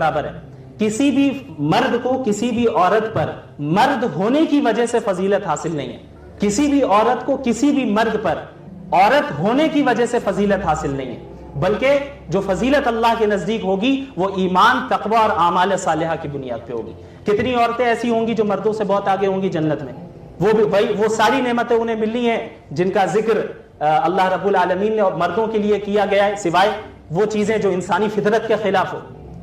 برابر ہے. کسی بھی مرد کو کسی بھی عورت پر مرد ہونے کی وجہ سے فضیلت حاصل نہیں ہے. کسی بھی عورت کو کسی بھی مرد پر عورت ہونے کی وجہ سے فضیلت حاصل نہیں ہے, بلکہ جو فضیلت اللہ کے نزدیک ہوگی وہ ایمان, تقوی اور اعمال صالحہ کی بنیاد پہ ہوگی. کتنی عورتیں ایسی ہوں گی جو مردوں سے بہت آگے ہوں گی جنت میں, وہ بھی بھائی وہ ساری نعمتیں انہیں ملنی ہیں جن کا ذکر اللہ رب العالمین نے مردوں کے لیے کیا گیا ہے, سوائے وہ چیزیں جو انسانی فطرت کے خلاف ہو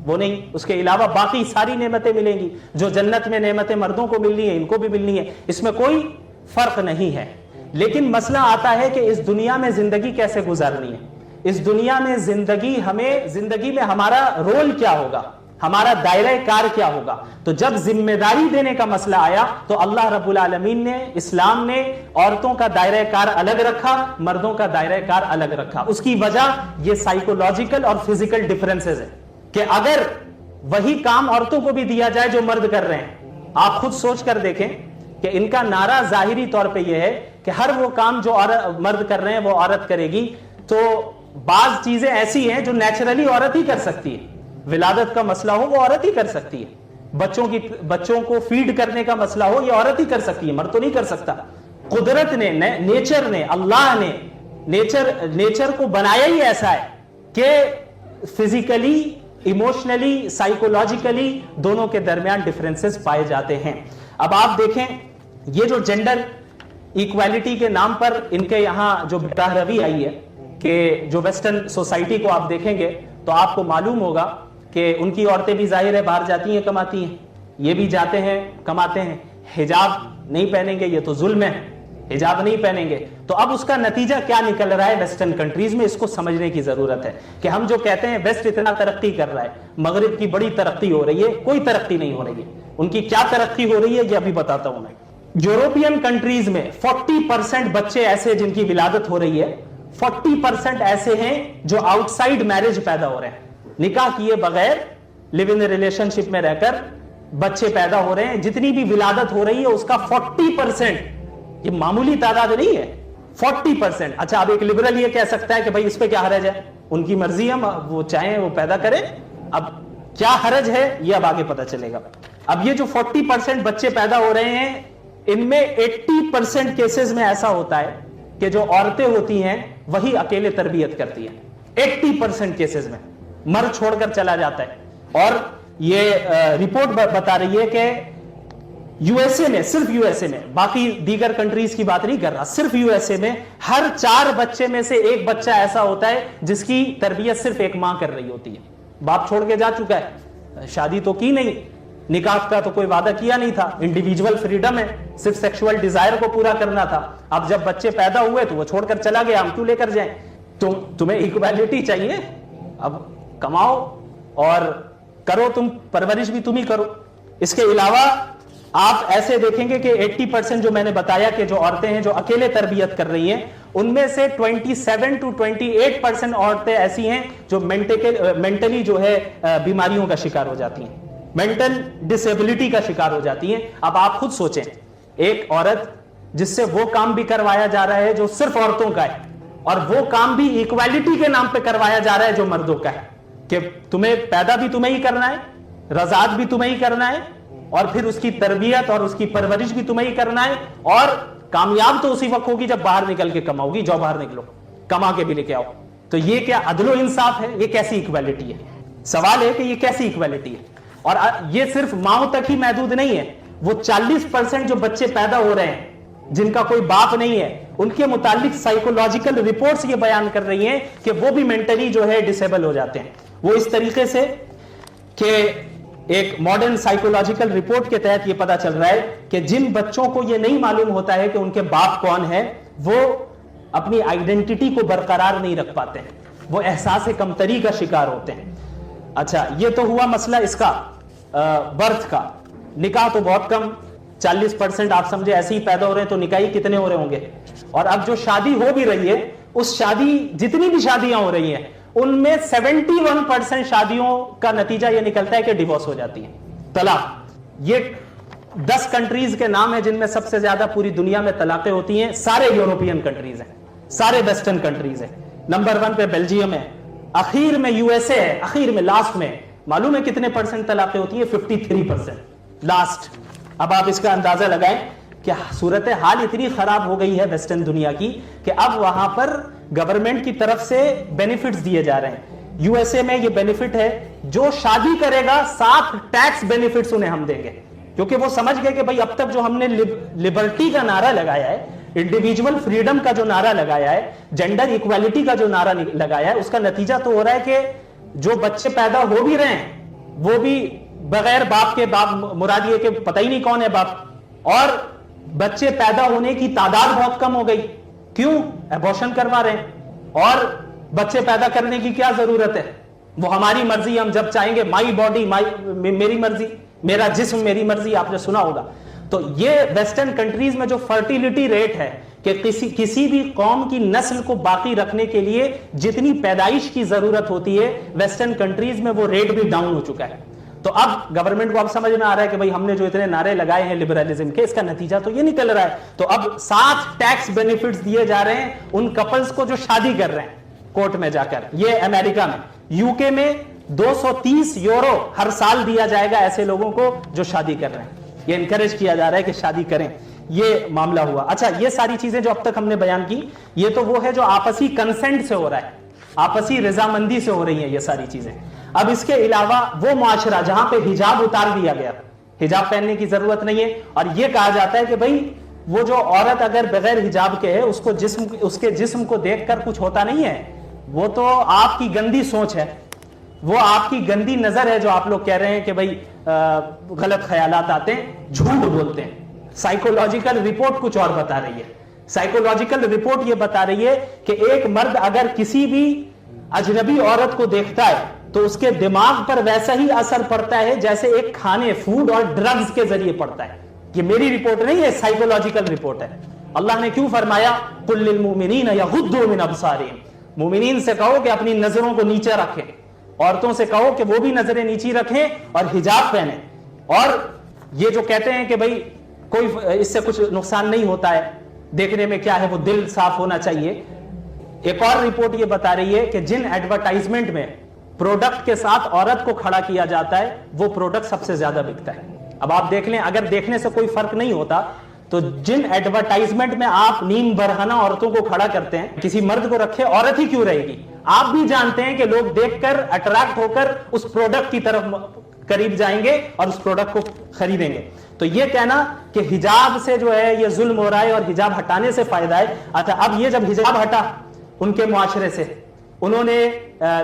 وہ نہیں. اس کے علاوہ باقی ساری نعمتیں ملیں گی. جو جنت میں نعمتیں مردوں کو ملنی ہیں ان کو بھی ملنی ہے, اس میں کوئی فرق نہیں ہے. لیکن مسئلہ آتا ہے کہ اس دنیا میں زندگی کیسے گزارنی ہے, اس دنیا میں زندگی میں ہمارا رول کیا ہوگا, ہمارا دائرہ کار کیا ہوگا. تو جب ذمہ داری دینے کا مسئلہ آیا تو اللہ رب العالمین نے, اسلام نے عورتوں کا دائرہ کار الگ رکھا, مردوں کا دائرہ کار الگ رکھا. اس کی وجہ یہ سائیکولوجیکل اور فزیکل ڈفرینسز ہے کہ اگر وہی کام عورتوں کو بھی دیا جائے جو مرد کر رہے ہیں, آپ خود سوچ کر دیکھیں کہ ان کا نعرہ ظاہری طور پہ یہ ہے کہ ہر وہ کام جو مرد کر رہے ہیں وہ عورت کرے گی. تو بعض چیزیں ایسی ہیں جو نیچرلی عورت ہی کر سکتی ہے. ولادت کا مسئلہ ہو وہ عورت ہی کر سکتی ہے, بچوں کو فیڈ کرنے کا مسئلہ ہو یہ عورت ہی کر سکتی ہے, مرد تو نہیں کر سکتا. قدرت نے, نیچر نے, اللہ نے نیچر کو بنایا ہی ایسا ہے کہ فزیکلی, ایموشنلی, سائیکولوجیکلی دونوں کے درمیان ڈفرینسز پائے جاتے ہیں. اب آپ دیکھیں یہ جو جینڈر ایکویلٹی کے نام پر ان کے یہاں جو بٹاروی آئی ہے کہ جو ویسٹرن سوسائٹی کو آپ دیکھیں گے تو آپ کو معلوم ہوگا کہ ان کی عورتیں بھی ظاہر ہے باہر جاتی ہیں کماتی ہیں, یہ بھی جاتے ہیں کماتے ہیں. حجاب نہیں پہنیں گے یہ تو ظلم ہے, حجاب نہیں پہنیں گے. تو اب اس کا نتیجہ کیا نکل رہا ہے ویسٹرن کنٹریز میں, اس کو سمجھنے کی ضرورت ہے کہ ہم جو کہتے ہیں ویسٹ اتنا ترقی کر رہا ہے, مغرب کی بڑی ترقی ہو رہی ہے, کوئی ترقی نہیں ہو رہی ہے. ان کی کیا ترقی ہو رہی ہے یہ ابھی بتاتا ہوں میں. یورپین کنٹریز میں 40% بچے ایسے جن کی ولادت ہو رہی ہے, 40% ایسے ہیں جو آؤٹ سائڈ میرج پیدا ہو رہے ہیں, نکاح کیے بغیر لیو ان ریلیشن شپ میں رہ کر بچے پیدا ہو رہے ہیں. جتنی بھی ولادت ہو رہی ہے اس کا 40%, یہ معمولی تعداد نہیں ہے, 40%. اچھا اب ایک لبرل یہ کہہ سکتا ہے کہ بھائی اس پہ کیا حرج ہے, ان کی مرضی ہے, وہ چاہیں وہ پیدا کریں, اب کیا حرج ہے یہ اب آگے پتہ چلے گا. اب یہ جو 40% بچے پیدا ہو رہے ہیں ان میں 80% کیسز میں ایسا ہوتا ہے کہ جو عورتیں ہوتی ہیں وہی اکیلے تربیت کرتی ہیں. 80% کیسز میں مرد چھوڑ کر چلا جاتا ہے. اور یہ رپورٹ بتا رہی ہے کہ یو ایس اے میں, صرف یو ایس اے میں, باقی دیگر کنٹریز کی بات نہیں کر رہا, صرف یو ایس اے میں ہر 4 بچے میں سے ایک بچہ ایسا ہوتا ہے جس کی تربیت صرف ایک ماں کر رہی ہوتی ہے. باپ چھوڑ کے جا چکا ہے, شادی تو کی نہیں, نکاح کا تو کوئی وعدہ کیا نہیں تھا, انڈیویجول فریڈم ہے, صرف سیکشول ڈیزائر کو پورا کرنا تھا. اب جب بچے پیدا ہوئے تو وہ چھوڑ کر چلا گیا, ہم کیوں لے کر جائیں. تمہیں ایکویلٹی چاہیے, اب کماؤ اور کرو, تم پرورش بھی تم ہی کرو. اس کے علاوہ آپ ایسے دیکھیں گے کہ 80% جو میں نے بتایا کہ جو عورتیں ہیں جو اکیلے تربیت کر رہی ہیں ان میں سے 27 to 28% عورتیں ایسی ہیں جو مینٹلی جو ہے بیماریوں کا شکار ہو جاتی ہیں, مینٹل ڈسیبلٹی کا شکار ہو جاتی ہیں. اب آپ خود سوچیں, ایک عورت جس سے وہ کام بھی کروایا جا رہا ہے جو صرف عورتوں کا ہے, اور وہ کام بھی ایکویلٹی کے نام پہ کروایا جا رہا ہے جو مردوں کا ہے, کہ تمہیں پیدا بھی تمہیں ہی کرنا ہے, رضاعت بھی تمہیں ہی کرنا ہے, اور پھر اس کی تربیت اور اس کی پرورش بھی تمہیں ہی کرنا ہے, اور کامیاب تو اسی وقت ہوگی جب باہر نکل کے کماؤ گی. جاؤ باہر نکلو, کما کے بھی لے کے آؤ. تو یہ کیا عدل و انصاف ہے؟ یہ کیسی ایکویلٹی ہے؟ سوال ہے کہ یہ کیسی ایکویلٹی ہے؟ اور یہ صرف ماؤں تک ہی محدود نہیں ہے, وہ 40% جو بچے پیدا ہو رہے ہیں جن کا کوئی باپ نہیں ہے, ان کے متعلق سائیکولوجیکل رپورٹس یہ بیان کر رہی ہیں کہ وہ بھی مینٹلی جو ہے ڈسیبل ہو جاتے ہیں. وہ اس طریقے سے کہ ایک ماڈرن سائیکولوجیکل رپورٹ کے تحت یہ پتا چل رہا ہے کہ جن بچوں کو یہ نہیں معلوم ہوتا ہے کہ ان کے باپ کون ہے وہ اپنی آئیڈینٹی کو برقرار نہیں رکھ پاتے ہیں, وہ احساس کمتری کا شکار ہوتے ہیں. اچھا یہ تو ہوا مسئلہ اس کا برتھ کا. نکاح تو بہت کم, 40% آپ سمجھے ایسے ہی پیدا ہو رہے ہیں, تو نکاحی کتنے ہو رہے ہوں گے. اور اب جو شادی ہو بھی رہی ہے, اس شادی جتنی بھی شادیاں ہو رہی ہیں ان میں 71% شادیوں کا نتیجہ یہ نکلتا ہے کہ ڈیورس ہو جاتی ہے, طلاق. یہ 10 کنٹریز کے نام ہیں جن میں سب سے زیادہ پوری دنیا میں طلاقیں ہوتی ہیں. سارے یورپین کنٹریز ہیں, سارے ویسٹرن کنٹریز ہیں. نمبر 1 پہ بیلجیم ہے, اخیر میں یو ایس اے ہے, اخیر میں لاسٹ میں معلوم ہے کتنے پرسنٹ طلاقیں ہوتی ہیں؟ 53% لاسٹ. اب آپ اس کا اندازہ لگائیں کہ صورتحال اتنی خراب ہو گئی ہے ویسٹرن دنیا کی کہ اب وہاں پر گورنمنٹ کی طرف سے بینیفٹس دیے جا رہے ہیں. یو ایس اے میں یہ بینیفٹ ہے جو شادی کرے گا 7 ٹیکس بینیفٹس انہیں ہم دیں گے, کیونکہ وہ سمجھ گئے کہ بھائی اب تک جو ہم نے لبرٹی کا نعرہ لگایا ہے, انڈیویجول فریڈم کا جو نعرہ لگایا ہے, جینڈر ایکویلٹی کا جو نعرہ لگایا ہے, اس کا نتیجہ تو ہو رہا ہے کہ جو بچے پیدا ہو بھی رہے ہیں وہ بھی بغیر باپ کے, باپ مراد یہ کہ پتہ ہی نہیں کون ہے باپ, اور بچے پیدا ہونے کی تعداد بہت کم ہو گئی. کیوں؟ ایبورشن کروا رہے ہیں. اور بچے پیدا کرنے کی کیا ضرورت ہے؟ وہ ہماری مرضی, ہم جب چاہیں گے, مائی باڈی میری مرضی, میرا جسم میری مرضی, آپ نے سنا ہوگا. تو یہ ویسٹرن کنٹریز میں جو فرٹیلٹی ریٹ ہے کہ کسی بھی قوم کی نسل کو باقی رکھنے کے لیے جتنی پیدائش کی ضرورت ہوتی ہے ویسٹرن کنٹریز میں وہ ریٹ بھی ڈاؤن ہو چکا ہے. تو اب گورنمنٹ کو اب سمجھ میں آ رہا ہے کہ بھائی ہم نے جو اتنے نعرے لگائے ہیں لبرلزم کے, اس کا نتیجہ تو یہ نکل رہا ہے. تو اب 7 ٹیکس بینیفٹس دیے جا رہے ہیں ان کپلز کو جو شادی کر رہے ہیں کورٹ میں جا کر. یہ امریکہ میں. یو کے میں 230 یورو ہر سال دیا جائے گا ایسے لوگوں کو جو شادی کر رہے ہیں. یہ انکریج کیا جا رہا ہے کہ شادی کریں. یہ معاملہ ہوا. اچھا, یہ ساری چیزیں جو اب تک ہم نے بیان کی یہ تو وہ ہے جو آپسی کنسنٹ سے ہو رہا ہے, آپسی رضامندی سے ہو رہی ہیں یہ ساری چیزیں. اب اس کے علاوہ وہ معاشرہ جہاں پہ حجاب اتار دیا گیا, حجاب پہننے کی ضرورت نہیں ہے, اور یہ کہا جاتا ہے کہ بھائی وہ جو عورت اگر بغیر حجاب کے ہے اس کے جسم کو دیکھ کر کچھ ہوتا نہیں ہے, وہ تو آپ کی گندی سوچ ہے, وہ آپ کی گندی نظر ہے جو آپ لوگ کہہ رہے ہیں کہ بھئی غلط خیالات آتے ہیں, جھوٹ بولتے ہیں. سائیکولوجیکل رپورٹ کچھ اور بتا رہی ہے. سائیکولوجیکل رپورٹ یہ بتا رہی ہے کہ ایک مرد اگر کسی بھی اجنبی عورت کو دیکھتا ہے تو اس کے دماغ پر ویسا ہی اثر پڑتا ہے جیسے ایک کھانے, فوڈ اور ڈرگز کے ذریعے پڑتا ہے. یہ میری رپورٹ نہیں ہے, سائیکولوجیکل رپورٹ ہے. اللہ نے کیوں فرمایا قل للمؤمنین یغضوا من ابصارہم, مومنین سے کہو کہ اپنی نظروں کو نیچے رکھیں, عورتوں سے کہو کہ وہ بھی نظریں نیچی رکھیں اور حجاب پہنیں. اور یہ جو کہتے ہیں کہ بھئی کوئی اس سے کچھ نقصان نہیں ہوتا ہے, دیکھنے میں کیا ہے, وہ دل صاف ہونا چاہیے. ایک اور رپورٹ یہ بتا رہی ہے کہ جن ایڈورٹائزمنٹ میں پروڈکٹ کے ساتھ عورت کو کھڑا کیا جاتا ہے وہ پروڈکٹ سب سے زیادہ بکتا ہے. اب آپ دیکھ لیں, اگر دیکھنے سے کوئی فرق نہیں ہوتا تو جن ایڈورٹائزمنٹ میں آپ نیم برہنہ عورتوں کو کھڑا کرتے ہیں, کسی مرد کو رکھے, عورت ہی کیوں رہے گی؟ آپ بھی جانتے ہیں کہ لوگ دیکھ کر اٹریکٹ ہو کر اس پروڈکٹ کی طرف قریب جائیں گے اور اس پروڈکٹ کو خریدیں گے. تو یہ کہنا کہ حجاب سے جو ہے یہ ظلم ہو رہا ہے اور حجاب ہٹانے سے فائدہ ہے. اچھا, اب یہ جب حجاب ہٹا ان کے معاشرے سے, انہوں نے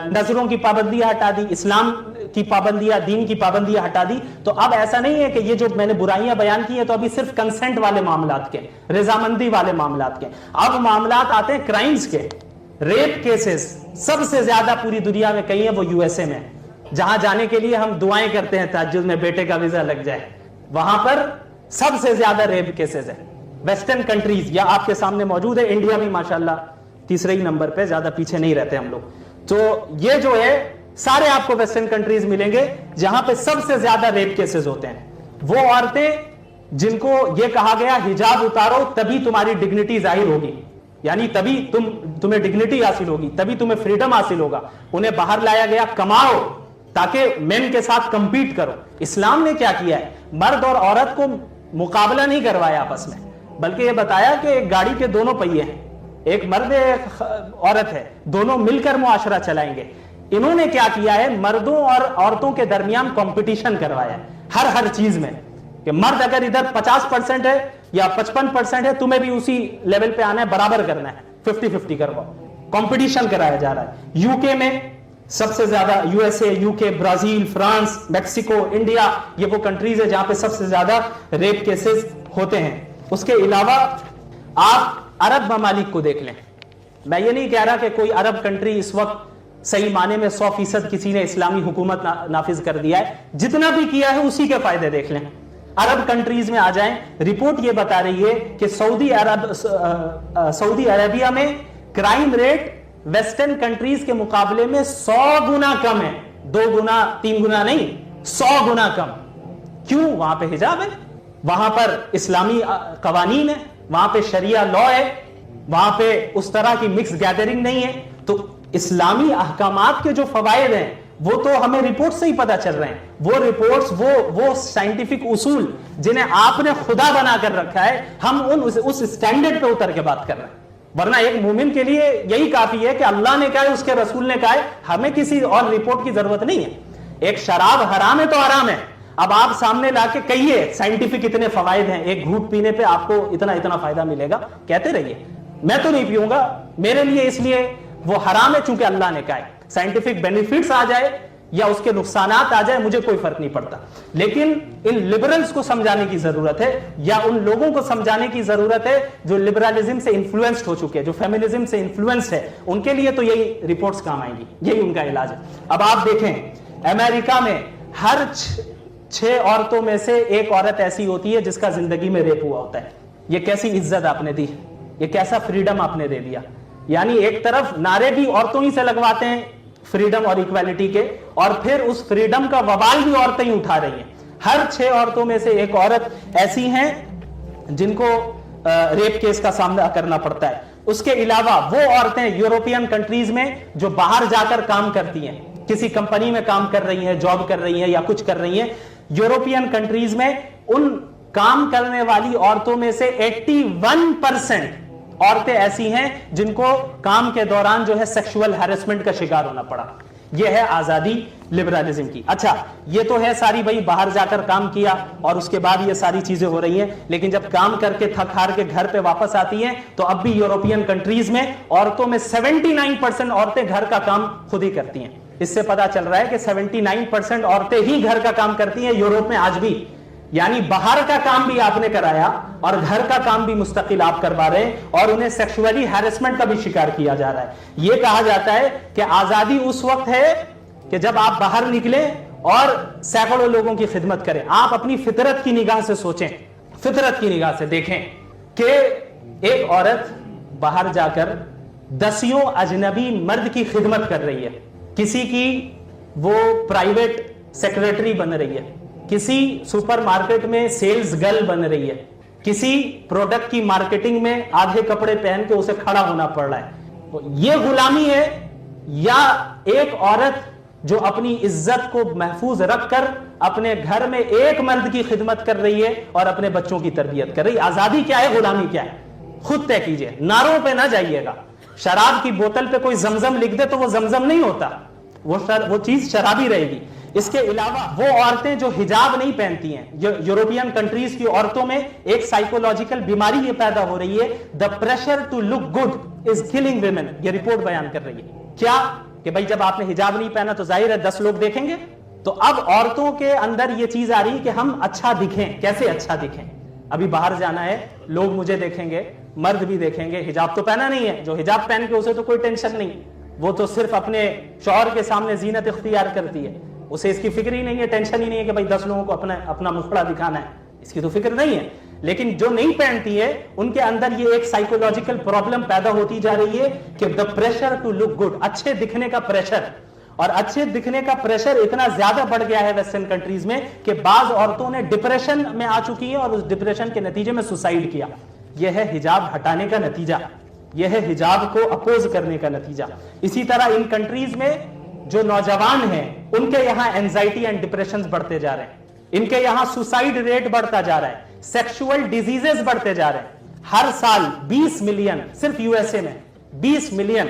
نظروں کی پابندیاں ہٹا دی, اسلام کی پابندیاں, دین کی پابندیاں ہٹا دی, تو اب ایسا نہیں ہے کہ یہ جو میں نے برائیاں بیان کی ہیں تو ابھی صرف کنسنٹ والے معاملات کے, رضامندی والے معاملات کے. اب معاملات آتے ہیں کرائمز کے. ریپ کیسز سب سے زیادہ پوری دنیا میں کہیں ہیں وہ یو ایس اے میں, جہاں جانے کے لیے ہم دعائیں کرتے ہیں تہجد میں بیٹے کا ویزا لگ جائے, وہاں پر سب سے زیادہ ریپ کیسز ہیں. ویسٹرن کنٹریز یا آپ کے سامنے موجود ہے, انڈیا بھی ماشاءاللہ تیسرے ہی نمبر پہ, زیادہ پیچھے نہیں رہتے ہم لوگ. تو یہ جو ہے سارے آپ کو ویسٹرن کنٹریز ملیں گے جہاں پہ سب سے زیادہ ریپ کیسز ہوتے ہیں. وہ عورتیں جن کو یہ کہا گیا حجاب اتارو تبھی تمہاری ڈگنیٹی ظاہر ہوگی, یعنی تبھی تمہیں ڈگنیٹی حاصل ہوگی, تبھی تمہیں فریڈم حاصل ہوگا. انہیں باہر لایا گیا کماؤ تاکہ مین کے ساتھ کمپیٹ کرو. اسلام نے کیا کیا ہے, مرد اور عورت کو مقابلہ نہیں کروایا آپس میں, بلکہ یہ بتایا کہ ایک گاڑی کے دونوں پہیے ہیں, ایک مرد ہے ایک عورت ہے, دونوں مل کر معاشرہ چلائیں گے. انہوں نے کیا کیا ہے, مردوں اور عورتوں کے درمیان کمپٹیشن کروایا ہے ہر چیز میں, کہ مرد اگر ادھر 50% ہے یا 55% ہے, تمہیں بھی اسی لیول پہ آنا ہے, برابر کرنا ہے, 50-50 کرواؤ. کمپٹیشن کرایا جا رہا ہے. یو کے میں سب سے زیادہ, یو ایس اے, یو کے, برازیل, فرانس, میکسیکو, انڈیا, یہ وہ کنٹریز ہے جہاں پہ سب سے زیادہ ریپ کیسز ہوتے ہیں. اس کے علاوہ آپ عرب ممالک کو دیکھ لیں. میں یہ نہیں کہہ رہا کہ کوئی عرب کنٹری اس وقت صحیح معنی میں 100% کسی نے اسلامی حکومت نافذ کر دیا ہے, جتنا بھی کیا ہے اسی کے فائدے دیکھ لیں. عرب کنٹریز میں آ جائیں, رپورٹ یہ بتا رہی ہے کہ سعودی عربیہ میں کرائم ریٹ ویسٹرن کنٹریز کے مقابلے میں 100 گنا کم ہے. 2 گنا 3 گنا نہیں, 100 گنا کم. کیوں؟ وہاں پہ حجاب ہے, وہاں پر اسلامی قوانین ہے, وہاں پہ شریعہ لا ہے, وہاں پہ اس طرح کی مکس گیدرنگ نہیں ہے. تو اسلامی احکامات کے جو فوائد ہیں وہ تو ہمیں رپورٹ سے ہی پتا چل رہے ہیں. وہ رپورٹس, وہ سائنٹیفک اصول جنہیں آپ نے خدا بنا کر رکھا ہے, ہم اس اسٹینڈرڈ پہ اتر کے بات کر رہے ہیں. ورنہ ایک مومن کے لیے یہی کافی ہے کہ اللہ نے کہا ہے, اس کے رسول نے کہا ہے, ہمیں کسی اور رپورٹ کی ضرورت نہیں ہے. ایک شراب حرام ہے تو حرام ہے, اب آپ سامنے لا کے کہیے سائنٹیفک اتنے فوائد ہیں, ایک گھونٹ پینے پہ آپ کو اتنا فائدہ ملے گا, کہتے رہیے. میں تو نہیں پیوں گا, میرے لیے اس لیے وہ حرام ہے چونکہ اللہ نے کہا ہے. سائنٹیفک بینیفٹس آ جائے یا اس کے نقصانات آ جائے, مجھے کوئی فرق نہیں پڑتا. لیکن ان لبرلز کو سمجھانے کی ضرورت ہے, یا ان لوگوں کو سمجھانے کی ضرورت ہے جو لبرلزم سے انفلوئنسڈ ہو چکے ہیں, جو فیمنزم سے انفلوئنس ہے, ان کے لیے تو یہی رپورٹس کام آئیں گی, یہی ان کا علاج ہے. اب آپ دیکھیں امریکہ میں ہر 6 عورتوں میں سے ایک عورت ایسی ہوتی ہے جس کا زندگی میں ریپ ہوا ہوتا ہے. یہ کیسی عزت آپ نے دی, یہ کیسا فریڈم آپ نے دے دیا. یعنی ایک طرف نعرے بھی عورتوں ہی سے لگواتے ہیں فریڈم اور ایکویلٹی کے, اور پھر اس فریڈم کا وبال بھی عورتیں ہی اٹھا رہی ہیں. ہر 6 عورتوں میں سے ایک عورت ایسی ہیں جن کو ریپ کیس کا سامنا کرنا پڑتا ہے. اس کے علاوہ وہ عورتیں یورپین کنٹریز میں جو باہر جا کر کام کرتی ہیں, کسی کمپنی میں کام کر رہی ہیں, جاب کر رہی ہیں یا کچھ کر رہی ہیں, یورپین کنٹریز میں ان کام کرنے والی عورتوں میں سے 81% عورتیں ایسی ہیں جن کو کام کے دوران جو ہے سیکشول ہیرسمنٹ کا شکار ہونا پڑا. یہ ہے آزادی لبرلزم کی. اچھا یہ تو ہے ساری بھائی باہر جا کر کام کیا اور اس کے بعد یہ ساری چیزیں ہو رہی ہیں, لیکن جب کام کر کے تھک ہار کے گھر پہ واپس آتی ہیں تو اب بھی یورپین کنٹریز میں عورتوں میں 79% عورتیں گھر کا کام خود ہی کرتی ہیں. اس سے پتا چل رہا ہے کہ 79% عورتیں ہی گھر کا کام کرتی ہیں یورپ میں آج بھی. یعنی باہر کا کام بھی آپ نے کرایا اور گھر کا کام بھی مستقل آپ کروا رہے ہیں, اور انہیں سیکشولی ہیرسمنٹ کا بھی شکار کیا جا رہا ہے. یہ کہا جاتا ہے کہ آزادی اس وقت ہے کہ جب آپ باہر نکلیں اور سینکڑوں لوگوں کی خدمت کریں. آپ اپنی فطرت کی نگاہ سے سوچیں, فطرت کی نگاہ سے دیکھیں کہ ایک عورت باہر جا کر 10 اجنبی مرد کی خدمت کر رہی ہے, کسی کی وہ پرائیویٹ سیکریٹری بن رہی ہے, کسی سپر مارکیٹ میں سیلز گرل بن رہی ہے, کسی پروڈکٹ کی مارکیٹنگ میں آدھے کپڑے پہن کے اسے کھڑا ہونا پڑ رہا ہے. یہ غلامی ہے یا ایک عورت جو اپنی عزت کو محفوظ رکھ کر اپنے گھر میں ایک مرد کی خدمت کر رہی ہے اور اپنے بچوں کی تربیت کر رہی ہے؟ آزادی کیا ہے, غلامی کیا ہے؟ خود طے کیجئے, نعروں پہ نہ جائیے گا. شراب کی بوتل پہ کوئی زمزم لکھ دے تو وہ زمزم نہیں ہوتا, وہ چیز شرابی رہے گی. اس کے علاوہ وہ عورتیں جو حجاب نہیں پہنتی ہیں, یورپین کنٹریز کی عورتوں میں ایک سائیکولوجیکل بیماری یہ پیدا ہو رہی ہے, the pressure to look good is killing women. یہ رپورٹ بیان کر رہی ہے. کیا کہ بھائی جب آپ نے حجاب نہیں پہنا تو ظاہر ہے 10 لوگ دیکھیں گے, تو اب عورتوں کے اندر یہ چیز آ رہی کہ ہم اچھا دکھیں. کیسے اچھا دکھیں؟ ابھی باہر جانا ہے, لوگ مجھے دیکھیں گے, مرد بھی دیکھیں گے, حجاب تو پہنا نہیں ہے. جو حجاب پہن کے اسے تو کوئی ٹینشن نہیں, وہ تو صرف اپنے شوہر کے سامنے زینت اختیار کرتی ہے, اسے اس کی فکر ہی نہیں ہے, ٹینشن ہی نہیں ہے کہ بھائی 10 لوگوں کو اپنا مکھڑا دکھانا ہے, اس کی تو فکر نہیں ہے. لیکن جو نہیں پہنتی ہے ان کے اندر یہ ایک سائیکولوجیکل پرابلم پیدا ہوتی جا رہی ہے کہ the pressure to look good, اچھے دکھنے کا پریشر. اور اچھے دکھنے کا پریشر اتنا زیادہ بڑھ گیا ہے ویسٹرن کنٹریز میں کہ بعض عورتوں نے ڈپریشن میں آ چکی ہیں اور اس ڈپریشن کے نتیجے میں سوسائڈ کیا. یہ ہے حجاب ہٹانے کا نتیجہ, یہ ہے حجاب کو اپوز کرنے کا نتیجہ. اسی طرح ان کنٹریز میں جو نوجوان ہیں ان کے یہاں اینزائٹی اینڈ ڈپریشنز بڑھتے جا رہے ہیں, ان کے یہاں سوسائڈ ریٹ بڑھتا جا رہا ہے, سیکشول ڈیزیزز بڑھتے جا رہے ہیں. ہر سال 20 ملین, صرف یو ایس اے میں 20 ملین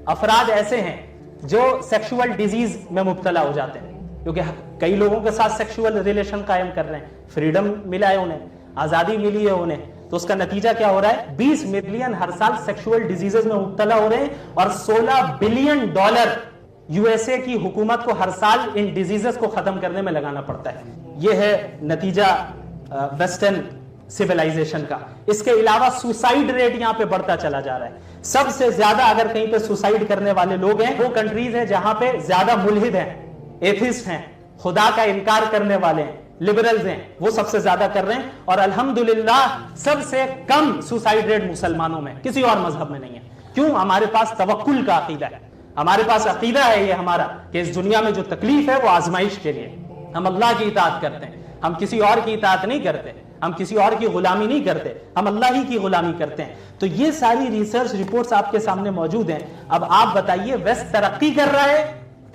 افراد ایسے ہیں جو سیکشول ڈیزیز میں مبتلا ہو جاتے ہیں, کیونکہ کئی لوگوں کے ساتھ سیکشول ریلیشن قائم کر رہے ہیں. فریڈم ملا ہے انہیں, آزادی ملی ہے انہیں, تو اس کا نتیجہ کیا ہو رہا ہے؟ 20 ملین ہر سال سیکشول ڈیزیزز میں مبتلا ہو رہے ہیں, اور $16 بلین یو ایس اے کی حکومت کو ہر سال ان ڈیزیزز کو ختم کرنے میں لگانا پڑتا ہے. یہ ہے نتیجہ ویسٹرن سیولائزیشن کا. اس کے علاوہ سوسائڈ ریٹ یہاں پہ بڑھتا چلا جا رہا ہے. سب سے زیادہ اگر کہیں پہ سوسائڈ کرنے والے لوگ ہیں وہ کنٹریز ہیں جہاں پہ زیادہ ملحد ہیں, ایتھسٹ ہیں, خدا کا انکار کرنے والے ہیں, لبرلز ہیں, وہ سب سے زیادہ کر رہے ہیں. اور الحمدللہ سب سے کم سوسائڈ ریٹ مسلمانوں میں, کسی اور مذہب میں نہیں ہے. کیوں؟ ہمارے پاس توکل کا عقیدہ ہے, ہمارے پاس عقیدہ ہے یہ ہمارا کہ اس دنیا میں جو تکلیف ہے وہ آزمائش کے لیے. ہم اللہ کی اطاعت کرتے ہیں, ہم کسی اور کی اطاعت نہیں کرتے, ہم کسی اور کی غلامی نہیں کرتے, ہم اللہ ہی کی غلامی کرتے ہیں. تو یہ ساری ریسرچ رپورٹس آپ کے سامنے موجود ہیں. اب آپ بتائیے ویسٹ ترقی کر رہا ہے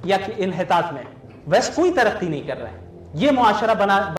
یا انحطاط میں. ویسٹ کوئی ترقی نہیں کر رہا ہے. یہ معاشرہ بنا